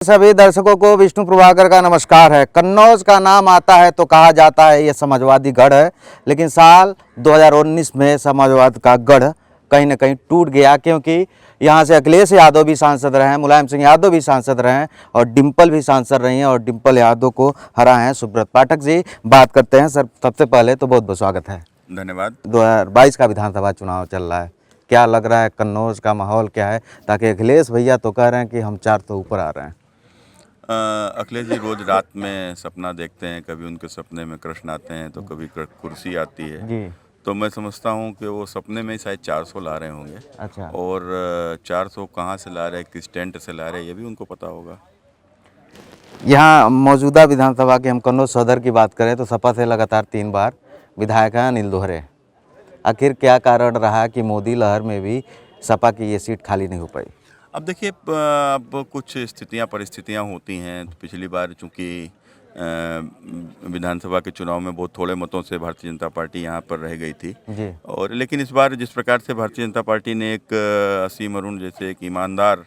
सभी दर्शकों को विष्णु प्रभाकर का नमस्कार है। कन्नौज का नाम आता है तो कहा जाता है ये समाजवादी गढ़ है, लेकिन साल 2019 में समाजवाद का गढ़ कहीं ना कहीं टूट गया, क्योंकि यहाँ से अखिलेश यादव भी सांसद रहे हैं, मुलायम सिंह यादव भी सांसद रहे हैं और डिम्पल भी सांसद रही हैं और डिम्पल यादव को हरा हैं सुब्रत पाठक जी। बात करते हैं सर, सबसे पहले तो बहुत बहुत स्वागत है। धन्यवाद। 2022 का विधानसभा चुनाव चल रहा है, क्या लग रहा है कन्नौज का माहौल क्या है? ताकि अखिलेश भैया तो कह रहे हैं कि हम 4 तो ऊपर आ रहे हैं। अखिलेश जी रोज रात में सपना देखते हैं, कभी उनके सपने में कृष्ण आते हैं तो कभी कुर्सी आती है जी। तो मैं समझता हूँ कि वो सपने में ही शायद 400 ला रहे होंगे। अच्छा। और 400 कहाँ से ला रहे हैं, किस टेंट से ला रहे हैं, ये भी उनको पता होगा। यहाँ मौजूदा विधानसभा के हम कन्नौज सदर की बात करें तो सपा से लगातार 3 बार विधायक हैं अनिल दोहरे। आखिर क्या कारण रहा कि मोदी लहर में भी सपा की ये सीट खाली नहीं हो पाई? अब देखिए, अब कुछ परिस्थितियाँ होती हैं। तो पिछली बार चूँकि विधानसभा के चुनाव में बहुत थोड़े मतों से भारतीय जनता पार्टी यहाँ पर रह गई थी। जी। और लेकिन इस बार जिस प्रकार से भारतीय जनता पार्टी ने एक असीम अरुण जैसे एक ईमानदार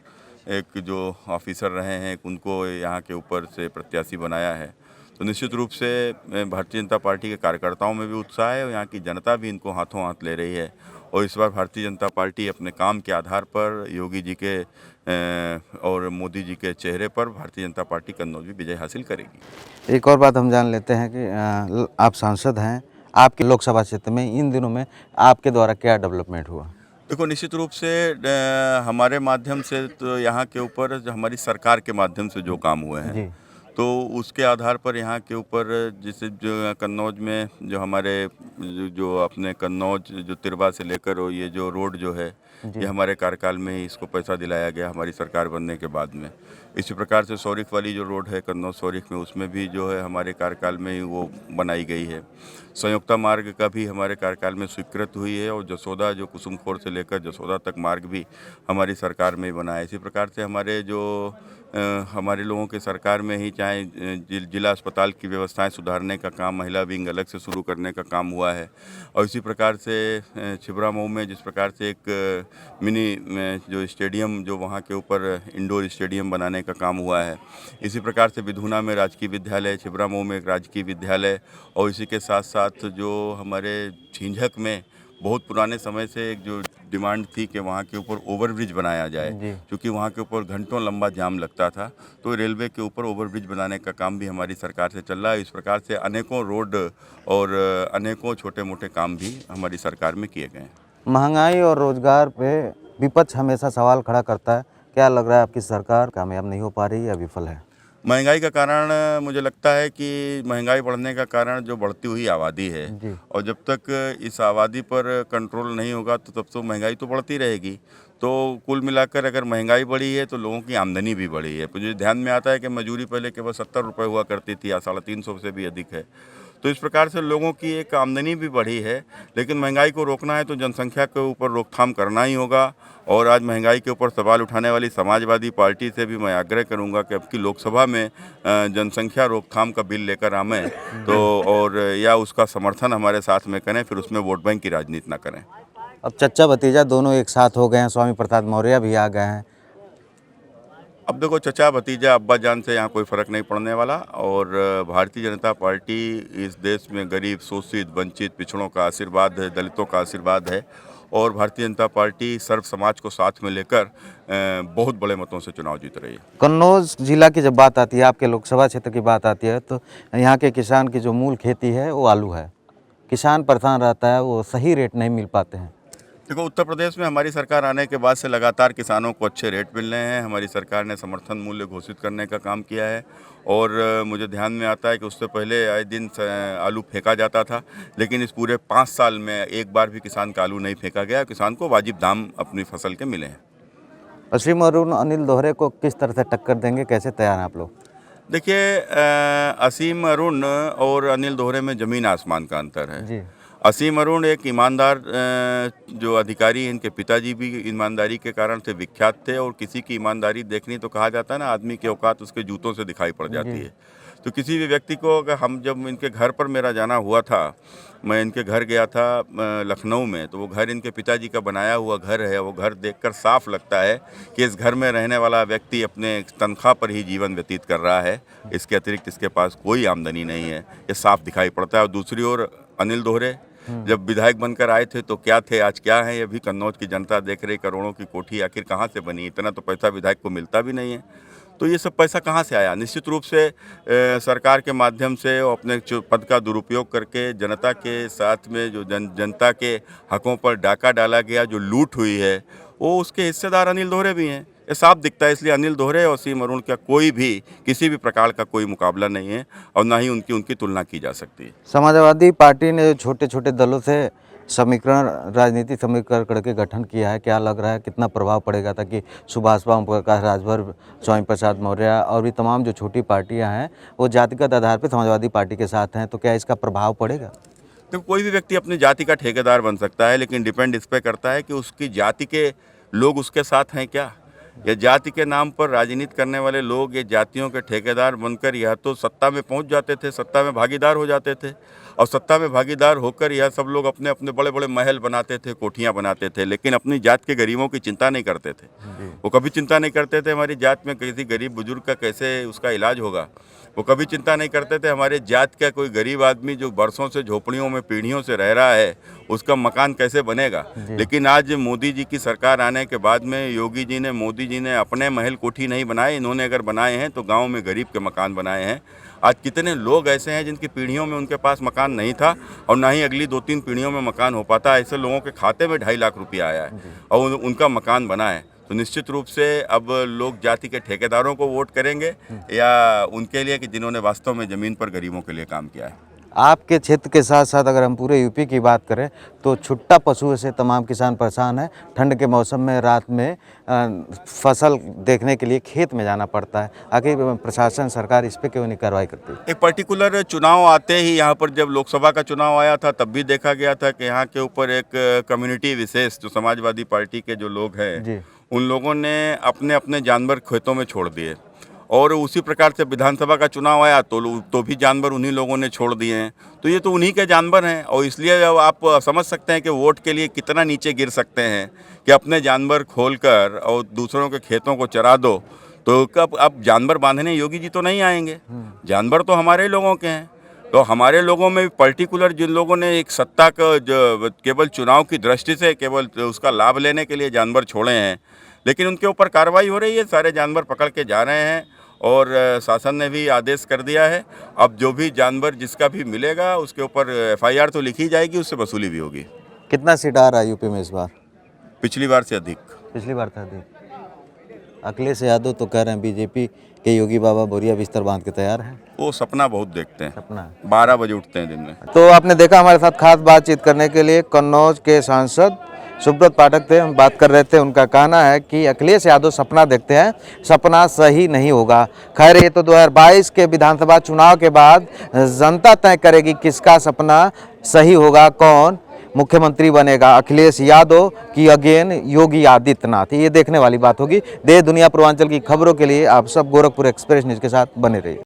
एक जो ऑफिसर रहे हैं उनको यहाँ के ऊपर से प्रत्याशी बनाया है, तो निश्चित रूप से भारतीय जनता पार्टी के कार्यकर्ताओं में भी उत्साह है और यहाँ की जनता भी इनको हाथों हाथ ले रही है। और इस बार भारतीय जनता पार्टी अपने काम के आधार पर योगी जी के और मोदी जी के चेहरे पर भारतीय जनता पार्टी कन्नौज भी विजय हासिल करेगी। एक और बात हम जान लेते हैं कि आप सांसद हैं, आपके लोकसभा क्षेत्र में इन दिनों में आपके द्वारा क्या डेवलपमेंट हुआ? देखो, निश्चित रूप से हमारे माध्यम से तो यहाँ के ऊपर जो हमारी सरकार के माध्यम से जो काम हुए हैं, जी। तो उसके आधार पर यहाँ के ऊपर जैसे जो कन्नौज में जो हमारे जो अपने कन्नौज जो तिरवा से लेकर और ये जो रोड जो है, ये हमारे कार्यकाल में ही इसको पैसा दिलाया गया हमारी सरकार बनने के बाद में। इसी प्रकार से सौरिख वाली जो रोड है कन्नौज सौरिख में, उसमें भी जो है हमारे कार्यकाल में ही वो बनाई गई है। संयुक्ता मार्ग का भी हमारे कार्यकाल में स्वीकृत हुई है और जसोदा जो कुसुमखोर से लेकर जसोदा तक मार्ग भी हमारी सरकार में ही बना है। इसी प्रकार से हमारे जो हमारे लोगों के सरकार में ही चाहे जिला अस्पताल की व्यवस्थाएं सुधारने का काम, महिला विंग अलग से शुरू करने का काम हुआ है। और इसी प्रकार से छिबरा मऊ में जिस प्रकार से एक मिनी जो स्टेडियम जो वहाँ के ऊपर इंडोर स्टेडियम बनाने का काम हुआ है। इसी प्रकार से विधुना में राजकीय विद्यालय, छिबरा मऊ में एक राजकीय विद्यालय और इसी के साथ साथ जो हमारे झिंझक में बहुत पुराने समय से एक जो डिमांड थी कि वहाँ के ऊपर ओवरब्रिज बनाया जाए, क्योंकि वहाँ के ऊपर घंटों लंबा जाम लगता था, तो रेलवे के ऊपर ओवरब्रिज बनाने का काम भी हमारी सरकार से चल रहा है। इस प्रकार से अनेकों रोड और अनेकों छोटे मोटे काम भी हमारी सरकार में किए गए हैं। महंगाई और रोजगार पे विपक्ष हमेशा सवाल खड़ा करता है, क्या लग रहा है आपकी सरकार कामयाब नहीं हो पा रही या विफल है? महंगाई का कारण मुझे लगता है कि महंगाई बढ़ने का कारण जो बढ़ती हुई आबादी है, और जब तक इस आबादी पर कंट्रोल नहीं होगा तो तब तो महंगाई तो बढ़ती रहेगी। तो कुल मिलाकर अगर महंगाई बढ़ी है तो लोगों की आमदनी भी बढ़ी है। मुझे ध्यान में आता है कि मजदूरी पहले केवल 70 रुपये हुआ करती थी, आज 350 से भी अधिक है। तो इस प्रकार से लोगों की एक आमदनी भी बढ़ी है, लेकिन महंगाई को रोकना है तो जनसंख्या के ऊपर रोकथाम करना ही होगा। और आज महंगाई के ऊपर सवाल उठाने वाली समाजवादी पार्टी से भी मैं आग्रह करूंगा कि अब की लोकसभा में जनसंख्या रोकथाम का बिल लेकर आवें तो और या उसका समर्थन हमारे साथ में करें, फिर उसमें वोट बैंक की राजनीति ना करें। अब चच्चा भतीजा दोनों एक साथ हो गए हैं, स्वामी प्रसाद मौर्य भी आ गए हैं। अब देखो, चचा भतीजा अब्बा जान से यहाँ कोई फ़र्क नहीं पड़ने वाला। और भारतीय जनता पार्टी इस देश में गरीब, शोषित, वंचित, पिछड़ों का आशीर्वाद है, दलितों का आशीर्वाद है। और भारतीय जनता पार्टी सर्व समाज को साथ में लेकर बहुत बड़े मतों से चुनाव जीत रही है। कन्नौज जिला की जब बात आती है, आपके लोकसभा क्षेत्र की बात आती है, तो यहाँ के किसान की जो मूल खेती है वो आलू है। किसान परेशान रहता है, वो सही रेट नहीं मिल पाते हैं। देखो, उत्तर प्रदेश में हमारी सरकार आने के बाद से लगातार किसानों को अच्छे रेट मिल रहे हैं। हमारी सरकार ने समर्थन मूल्य घोषित करने का काम किया है। और मुझे ध्यान में आता है कि उससे पहले आए दिन आलू फेंका जाता था, लेकिन इस पूरे 5 साल में एक बार भी किसान का आलू नहीं फेंका गया। किसान को वाजिब दाम अपनी फसल के मिले हैं। असीम अरुण अनिल दोहरे को किस तरह से टक्कर देंगे, कैसे तैयार हैं आप लोग? देखिए, असीम अरुण और अनिल दोहरे में ज़मीन आसमान का अंतर है। जी। असीम अरुण एक ईमानदार जो अधिकारी हैं, इनके पिताजी भी ईमानदारी के कारण से विख्यात थे, और किसी की ईमानदारी देखनी तो कहा जाता है ना, आदमी की औकात उसके जूतों से दिखाई पड़ जाती है। तो किसी भी व्यक्ति को, अगर हम जब इनके घर पर मेरा जाना हुआ था, मैं इनके घर गया था लखनऊ में, तो वो घर इनके पिताजी का बनाया हुआ घर है। वो घर देखकर साफ लगता है कि इस घर में रहने वाला व्यक्ति अपने तनख्वाह पर ही जीवन व्यतीत कर रहा है, इसके अतिरिक्त इसके पास कोई आमदनी नहीं है, ये साफ दिखाई पड़ता है। और दूसरी ओर अनिल दोहरे जब विधायक बनकर आए थे तो क्या थे, आज क्या है, ये भी कन्नौज की जनता देख रही। करोड़ों की कोठी आखिर कहाँ से बनी, इतना तो पैसा विधायक को मिलता भी नहीं है। तो ये सब पैसा कहाँ से आया? निश्चित रूप से सरकार के माध्यम से वो अपने पद का दुरुपयोग करके जनता के साथ में जो जनता के हकों पर डाका डाला गया, जो लूट हुई है, वो उसके हिस्सेदार अनिल दोहरे भी हैं। ये साफ दिखता है। इसलिए अनिल दोहरे और असीम अरुण का कोई भी किसी भी प्रकार का कोई मुकाबला नहीं है, और ना ही उनकी तुलना की जा सकती है। समाजवादी पार्टी ने छोटे छोटे दलों से समीकरण, राजनीति समीकरण करके गठन किया है, क्या लग रहा है कितना प्रभाव पड़ेगा, ताकि सुभाष ओम प्रकाश राजभर, स्वामी प्रसाद मौर्य और भी तमाम जो छोटी पार्टियां हैं वो जातिगत आधार पर समाजवादी पार्टी के साथ हैं, तो क्या इसका प्रभाव पड़ेगा? तो कोई भी व्यक्ति अपनी जाति का ठेकेदार बन सकता है, लेकिन डिपेंड इस पर करता है कि उसकी जाति के लोग उसके साथ हैं क्या। या जाति के नाम पर राजनीति करने वाले लोग ये जातियों के ठेकेदार बनकर या तो सत्ता में पहुंच जाते थे, सत्ता में भागीदार हो जाते थे, और सत्ता में भागीदार होकर यह सब लोग अपने अपने बड़े बड़े महल बनाते थे, कोठियां बनाते थे, लेकिन अपनी जात के गरीबों की चिंता नहीं करते थे। वो कभी चिंता नहीं करते थे हमारी जात में किसी गरीब बुजुर्ग का कैसे उसका इलाज होगा। वो कभी चिंता नहीं करते थे हमारे जात का कोई गरीब आदमी जो बरसों से झोपड़ियों में पीढ़ियों से रह रहा है, उसका मकान कैसे बनेगा। लेकिन आज मोदी जी की सरकार आने के बाद में योगी जी ने, मोदी जी ने अपने महल कोठी नहीं बनाए, इन्होंने अगर बनाए हैं तो गाँव में गरीब के मकान बनाए हैं। आज कितने लोग ऐसे हैं जिनकी पीढ़ियों में उनके पास मकान नहीं था, और ना ही अगली 2-3 पीढ़ियों में मकान हो पाता। ऐसे लोगों के खाते में 2.5 लाख रुपया आया है और उनका मकान बना है। तो निश्चित रूप से अब लोग जाति के ठेकेदारों को वोट करेंगे या उनके लिए कि जिन्होंने वास्तव में ज़मीन पर गरीबों के लिए काम किया है। आपके क्षेत्र के साथ साथ अगर हम पूरे यूपी की बात करें तो छुट्टा पशु से तमाम किसान परेशान हैं। ठंड के मौसम में रात में फसल देखने के लिए खेत में जाना पड़ता है। आखिर प्रशासन, सरकार इस पे क्यों नहीं कार्रवाई करती? एक पर्टिकुलर चुनाव आते ही, यहाँ पर जब लोकसभा का चुनाव आया था तब भी देखा गया था कि यहाँ के ऊपर एक कम्युनिटी विशेष जो समाजवादी पार्टी के जो लोग हैं, उन लोगों ने अपने अपने जानवर खेतों में छोड़ दिए, और उसी प्रकार से विधानसभा का चुनाव आया तो भी जानवर उन्हीं लोगों ने छोड़ दिए हैं। तो ये तो उन्हीं के जानवर हैं, और इसलिए अब आप समझ सकते हैं कि वोट के लिए कितना नीचे गिर सकते हैं कि अपने जानवर खोलकर और दूसरों के खेतों को चरा दो। तो कब अब जानवर बांधने योगी जी तो नहीं आएंगे, जानवर तो हमारे लोगों के हैं। तो हमारे लोगों में पर्टिकुलर जिन लोगों ने एक सत्ता का जो केवल चुनाव की दृष्टि से केवल उसका लाभ लेने के लिए जानवर छोड़े हैं, लेकिन उनके ऊपर कार्रवाई हो रही है, सारे जानवर पकड़ के जा रहे हैं, और शासन ने भी आदेश कर दिया है। अब जो भी जानवर जिसका भी मिलेगा उसके ऊपर FIR तो लिखी जाएगी, उससे वसूली भी होगी। कितना सीट आ रहा है यूपी में इस बार? पिछली बार से अधिक। पिछली बार था अधिक। अखिलेश यादव तो कह रहे हैं बीजेपी के योगी बाबा बोरिया बिस्तर बांध के तैयार हैं। वो सपना बहुत देखते हैं, सपना 12 बजे उठते हैं दिन में। तो आपने देखा हमारे साथ खास बातचीत करने के लिए कन्नौज के सांसद सुब्रत पाठक थे। हम बात कर रहे थे, उनका कहना है कि अखिलेश यादव सपना देखते हैं, सपना सही नहीं होगा। खैर, ये तो 2022 के विधानसभा चुनाव के बाद जनता तय करेगी किसका सपना सही होगा, कौन मुख्यमंत्री बनेगा, अखिलेश यादव की अगेन योगी आदित्यनाथ। ये देखने वाली बात होगी। देश दुनिया पूर्वांचल की खबरों के लिए आप सब गोरखपुर एक्सप्रेस न्यूज़ के साथ बने रहिए।